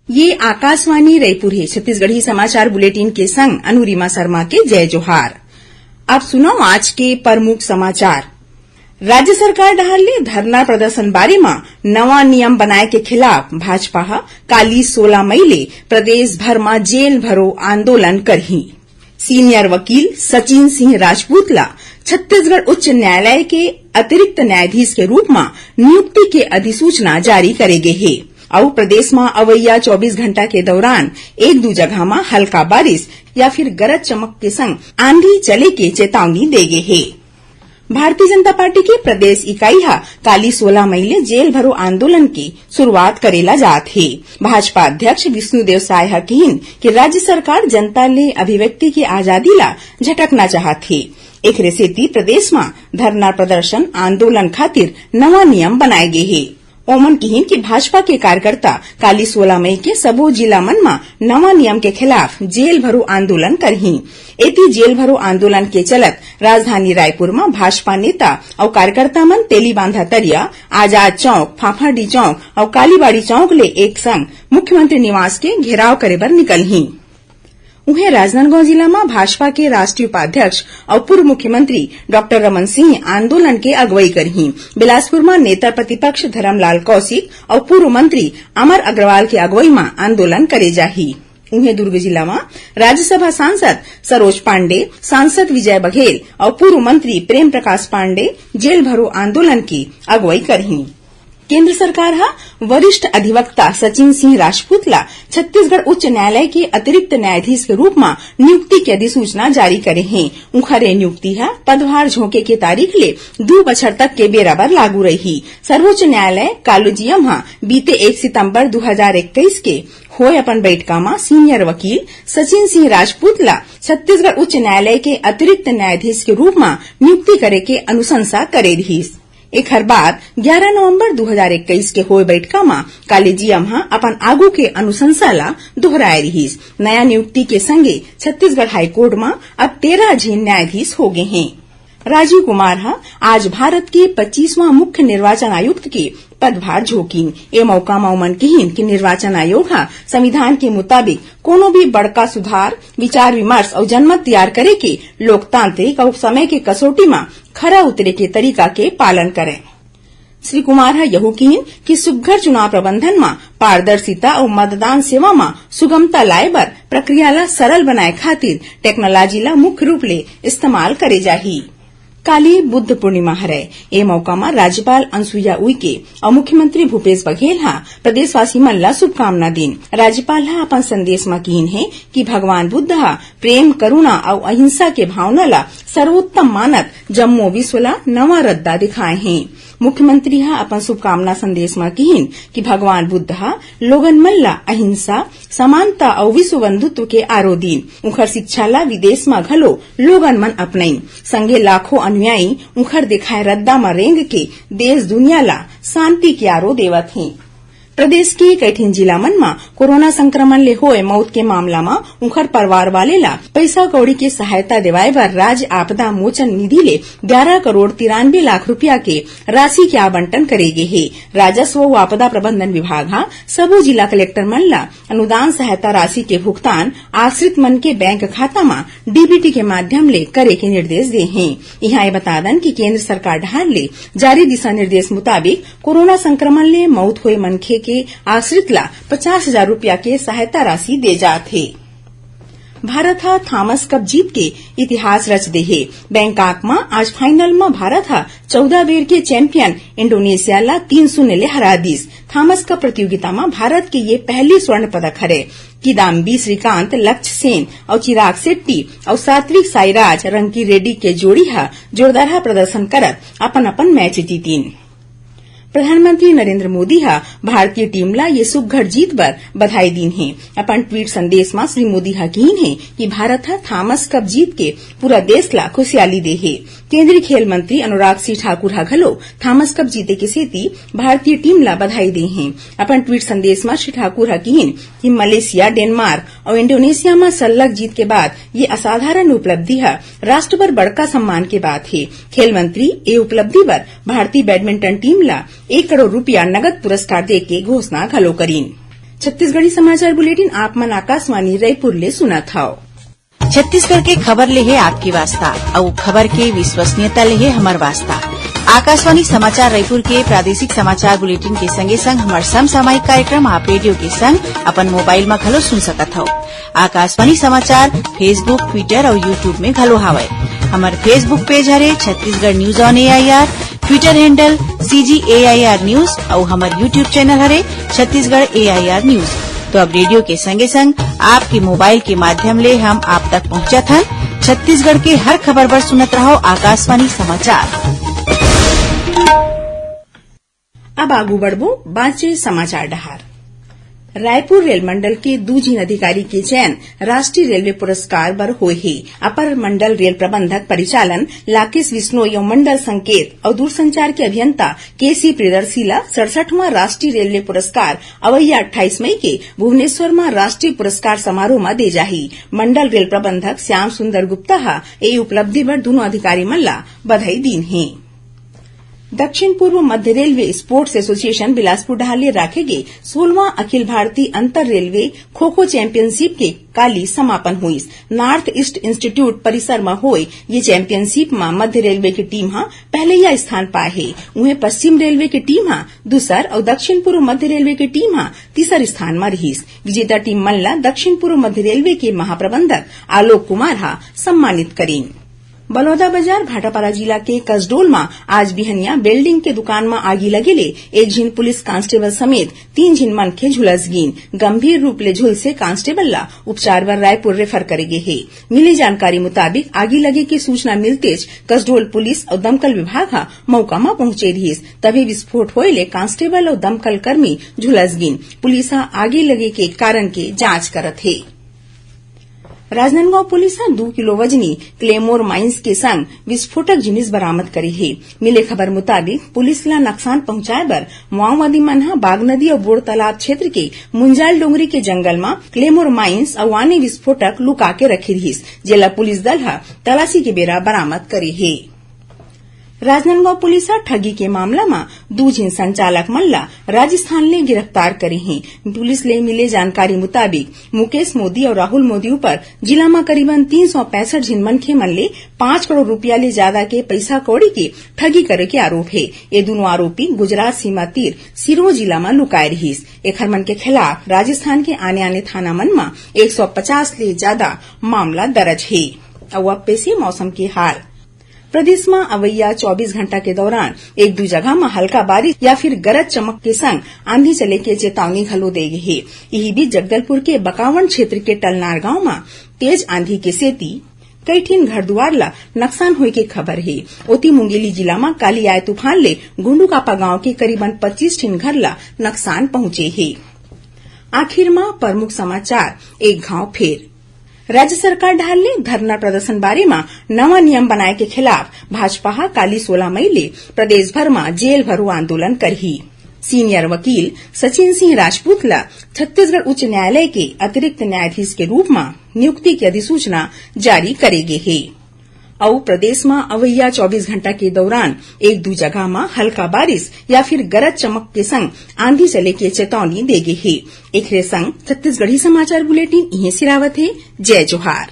ये आकाशवाणी रायपुर है। छत्तीसगढ़ी समाचार बुलेटिन के संग अनुरिमा शर्मा के जय जोहार। अब सुनो आज के प्रमुख समाचार। राज्य सरकार डहर ले धरना प्रदर्शन बारे में नवा नियम बनाए के खिलाफ भाजपा काली 16 मई ले प्रदेश भर में जेल भरो आंदोलन करही। सीनियर वकील सचिन सिंह राजपूत ला छत्तीसगढ़ उच्च न्यायालय के अतिरिक्त न्यायाधीश के रूप में नियुक्ति के अधिसूचना जारी करेगे है और प्रदेश में अवैया 24 घंटा के दौरान एक दो जगह में हल्का बारिश या फिर गरज चमक के संग आंधी चले के चेतावनी देगे है। भारतीय जनता पार्टी की प्रदेश इकाई काली 16 मई ले जेल भरो आंदोलन की शुरुआत करेला जात है। भाजपा अध्यक्ष विष्णुदेव साय कहिन कि राज्य सरकार जनता ले अभिव्यक्ति की आजादी ला झटकना चाहत है। एकरे सेती प्रदेश में धरना प्रदर्शन आंदोलन खातिर नवा नियम बनाए गए है। ओमन कहिन कि भाजपा के कार्यकर्ता काली 16 मई के सबो जिला मन में नवा नियम के खिलाफ जेल भरो आंदोलन करही। एती जेल भरो आंदोलन के चलत राजधानी रायपुर में भाजपा नेता और कार्यकर्ता मन तेलीबांधा तरिया, आजाद चौक, फाफाडी चौक और कालीबाड़ी चौक ले एक संग मुख्यमंत्री निवास के घेराव करे बर निकलही। उन्हें राजनांदगांव जिला में भाजपा के राष्ट्रीय उपाध्यक्ष और पूर्व मुख्यमंत्री डॉक्टर रमन सिंह आंदोलन के अगुवाई करही। बिलासपुर में नेता प्रतिपक्ष धरमलाल कौशिक और पूर्व मंत्री अमर अग्रवाल के अगुवाई में आंदोलन करे जाही। उन्हें दुर्ग जिला में राज्यसभा सांसद सरोज पांडे, सांसद विजय बघेल और पूर्व मंत्री प्रेम प्रकाश पांडे जेल भरो आंदोलन की अगुवाई करही। केंद्र सरकार वरिष्ठ अधिवक्ता सचिन सिंह राजपूत ला छत्तीसगढ़ उच्च न्यायालय के अतिरिक्त न्यायाधीश के रूप में नियुक्ति की अधिसूचना जारी करे है। उखरे नियुक्ति पदभार झोंके के तारीख ले 2 बछर तक के बेराबर लागू रही। सर्वोच्च न्यायालय कॉलेजियम बीते 1 सितंबर 2021 के होए अपन बैठका में सीनियर वकील सचिन सिंह राजपूत ला छत्तीसगढ़ उच्च न्यायालय के अतिरिक्त न्यायाधीश के रूप में नियुक्ति करे के अनुशंसा करे रही। एक बाद 11 नवंबर 2021 के होए बैठका में कॉलेजियम अपन आगू के अनुशंसा ला दोहराए रही। नया नियुक्ति के संगे छत्तीसगढ़ हाईकोर्ट में अब 13 झीन न्यायाधीश हो गए हैं। राजीव कुमार आज भारत के 25वां मुख्य निर्वाचन आयुक्त के पदभार झोकीन। ए मौका मौमन कहिन कि निर्वाचन आयोग संविधान के मुताबिक कोनो भी बड़का सुधार, विचार विमर्श और जनमत तैयार करे के लोकतांत्रिक और समय के कसौटी में खरा उतरे के तरीका के पालन करें। श्री कुमार यहू कहिन कि सुघ्घर चुनाव प्रबंधन में पारदर्शिता और मतदान सेवा में सुगमता लाए बर प्रक्रिया ला सरल बनाए खातिर टेक्नोलॉजी ला मुख्य रूप ले इस्तेमाल करे जाही। काली बुद्ध पूर्णिमा हरे। ए मौका में राज्यपाल अनुसुईया उइके और मुख्यमंत्री भूपेश बघेल प्रदेशवासी मन ला शुभकामना दिन। राज्यपाल अपन संदेश में कहिन है कि भगवान बुद्ध प्रेम, करुणा और अहिंसा के भावना ला सर्वोत्तम मानत जम्मो विश्व ला नवा रद्दा दिखाए हैं। मुख्यमंत्री अपन शुभकामना संदेश में कहिन कि भगवान बुद्ध लोगन मन ला अहिंसा, समानता और विश्व बंधुत्व के आरो दिन। उखर शिक्षा ला विदेश में घलो लोगन मन अपनाई। संगे लाखों अनुयायी उखर दिखाए रद्दा में रेंग के देश दुनिया ला शांति के आरो देवत हैं। प्रदेश के कई जिला मन में कोरोना संक्रमण ले होए मौत के मामला में उखर परिवार वाले ला पैसा कौड़ी के सहायता दिवाए बर राज्य आपदा मोचन निधि ले 11 करोड़ 93 लाख रुपया के राशि के आवंटन करेगे है। राजस्व व आपदा प्रबंधन विभाग सबो जिला कलेक्टर मन ला अनुदान सहायता राशि के भुगतान आश्रित मन के बैंक खाता में डीबीटी के माध्यम ले करे के निर्देश दे हैं। यहाँ बता दन कि केंद्र सरकार ढार ले जारी दिशा निर्देश मुताबिक कोरोना संक्रमण ले मौत हुए मनखे के आश्रित ला 50,000 रुपया के सहायता राशि दे जात है। भारत थॉमस कप जीत के इतिहास रच दे है। बैंकॉक में आज फाइनल में भारत 14 बेर के चैंपियन इंडोनेशिया ला 3-0 ले हरा दीस। थॉमस कप प्रतियोगिता में भारत के ये पहली स्वर्ण पदक हरे। किदाम्बी श्रीकांत, लक्ष्य सेन और चिराग शेट्टी और सात्विक साईराज रंकी रेड्डी के जोड़ी जोरदार प्रदर्शन करत अपन अपन मैच जीतीन। प्रधानमंत्री नरेंद्र मोदी भारतीय टीम ला ये सुघ्घर जीत बर बधाई दिन है। अपन ट्वीट संदेश में श्री मोदी कहिन है कि भारत थॉमस कप जीत के पूरा देश ला खुशहाली दे है। केंद्रीय खेल मंत्री अनुराग सिंह ठाकुर घलो थॉमस कप जीते के सेती भारतीय टीम ला बधाई दे हैं। अपन ट्वीट संदेश में श्री ठाकुर कहिन कि मलेशिया, डेनमार्क और इंडोनेशिया में सल्लग जीत के बाद ये असाधारण उपलब्धि राष्ट्र पर बड़का सम्मान के बात है। खेल मंत्री ए उपलब्धि पर भारतीय बैडमिंटन टीम ला 1 करोड़ रुपया नगद पुरस्कार दे के घोषणा घलो करीन। छत्तीसगढ़ी समाचार बुलेटिन आप मन आकाशवाणी रायपुर ले सुनत हव। छत्तीसगढ़ के खबर ले है आपकी वास्ता और खबर के विश्वसनीयता ले है हमर वास्ता। आकाशवाणी समाचार रायपुर के प्रादेशिक समाचार बुलेटिन के संगे संग हमार समसामयिक कार्यक्रम आप रेडियो के संग अपन मोबाइल में घलो सुन सकत हव। आकाशवाणी समाचार फेसबुक, ट्विटर और यूट्यूब में घलो हावय। हमार फेसबुक पेज हरे Chhattisgarh news on AIR, Twitter handle CGAIR news और हमार यूट्यूब चैनल हरे छत्तीसगढ़ AIR न्यूज। तो अब रेडियो के संगे संग आपके मोबाइल के माध्यम ले हम आप तक पहुंचत हन। छत्तीसगढ़ के हर खबर पर सुनत रहो आकाशवाणी समाचार। अब आगू बढ़बो बाँचे समाचार डहार। रायपुर रेल मंडल के दू झीन अधिकारी के चयन राष्ट्रीय रेलवे पुरस्कार बर होए हे। अपर मंडल रेल प्रबंधक परिचालन लाकेश विश्नोई और मंडल संकेत और दूरसंचार के अभियंता KC प्रियदर्शी ला 67वां राष्ट्रीय रेलवे पुरस्कार अवैया 28 मई के भुवनेश्वर में राष्ट्रीय पुरस्कार समारोह में दे जाही। मंडल रेल प्रबंधक श्याम सुंदर गुप्ता हा ए उपलब्धि बर दोनों अधिकारी मन ला बधाई दीन हे। दक्षिण पूर्व मध्य railway sports association Bilaspur डहाले राखेगे 16वां Akhil Bharatiya अंतर रेलवे खो खो चैंपियनशिप के काली समापन हुईस। नॉर्थ ईस्ट इंस्टीट्यूट परिसर में होए ये चैंपियनशिप में मध्य रेलवे की टीम हा पहले स्थान पाए है। उन्हें पश्चिम रेलवे की टीम हा दूसर और दक्षिण पूर्व मध्य रेलवे की टीम हा तीसर स्थान में रहीस। विजेता टीम मन ला दक्षिण पूर्व मध्य रेलवे के महाप्रबंधक आलोक कुमार हा सम्मानित करीन। बलौदाबाजार भाटापारा जिला के कसडोल में आज बिहनिया बिल्डिंग के दुकान में आगी लगेले एक झीन पुलिस कांस्टेबल समेत 3 झीन मनखे झुलस गिन। गंभीर रूप ले झुलसे कांस्टेबल ला उपचार बर रायपुर रेफर करे गे हे। मिली जानकारी मुताबिक आगी लगे की सूचना मिलतेज कसडोल पुलिस और दमकल विभाग हा मौका में पहुंचे रहीस। तभी विस्फोट होए ले कांस्टेबल और दमकल कर्मी झुलस गिन। पुलिस आगी लगे के कारण के जांच करत हे। राजनांदगांव पुलिस 2 किलो वजनी क्लेमोर माइंस के संग विस्फोटक जिनिस बरामद करे है। मिले खबर मुताबिक पुलिस ला नुकसान पहुंचाए बर माओवादी मन हा बाग नदी और बोर तालाब क्षेत्र के मुंजाल डोंगरी के जंगल में क्लेमोर माइंस और वानी विस्फोटक लुका के रखे रहीस, जेला पुलिस दल हा तलाशी के बेरा बरामद करे है। राजनांदगांव पुलिस ठगी के मामला में 2 झीन संचालक मन ला राजस्थान ले गिरफ्तार करे हैं। पुलिस ले मिले जानकारी मुताबिक मुकेश मोदी और राहुल मोदी ऊपर जिला में करीबन 365 झीन मनखे मन ले 5 करोड़ रुपया ले ज्यादा के पैसा कौड़ी के ठगी करे के आरोप है। ये दोनों आरोपी गुजरात सीमा तीर सिरों जिला में लुकाए रहीस। एखर मन के खिलाफ राजस्थान के आने थाना मन में 150 ले ज्यादा मामला दर्ज है। अब पेश है मौसम के हाल। प्रदेश में अवैया 24 घंटा के दौरान 1-2 जगह में हल्का बारिश या फिर गरज चमक के संग आंधी चले के चेतावनी घलो दे गई है। यही बीच जगदलपुर के बकावंड क्षेत्र के टलनार गांव में तेज आंधी के सेती कई ठीन घर दुआर ला नुकसान होए के खबर है। ओती मुंगेली जिला में काली आए तूफान ले गुंडूकापा गांव के करीबन 25 ठीन घर ला नुकसान पहुंचे है। आखिर में प्रमुख समाचार एक घाव फेर। राज्य सरकार ढाल ले धरना प्रदर्शन बारे में नवा नियम बनाए के खिलाफ भाजपा काली 16 मई ले प्रदेश भर में जेल भरो आंदोलन करही। सीनियर वकील सचिन सिंह राजपूत ला छत्तीसगढ़ उच्च न्यायालय के अतिरिक्त न्यायाधीश के रूप में नियुक्ति की अधिसूचना जारी करेगे है। और प्रदेश में अवैया 24 घंटा के दौरान 1-2 जगह में हल्का बारिश या फिर गरज चमक के संग आंधी चले के चेतावनी देगे है। एक संग छत्तीसगढ़ी समाचार बुलेटिन इहे सिरावत है। जय जोहार।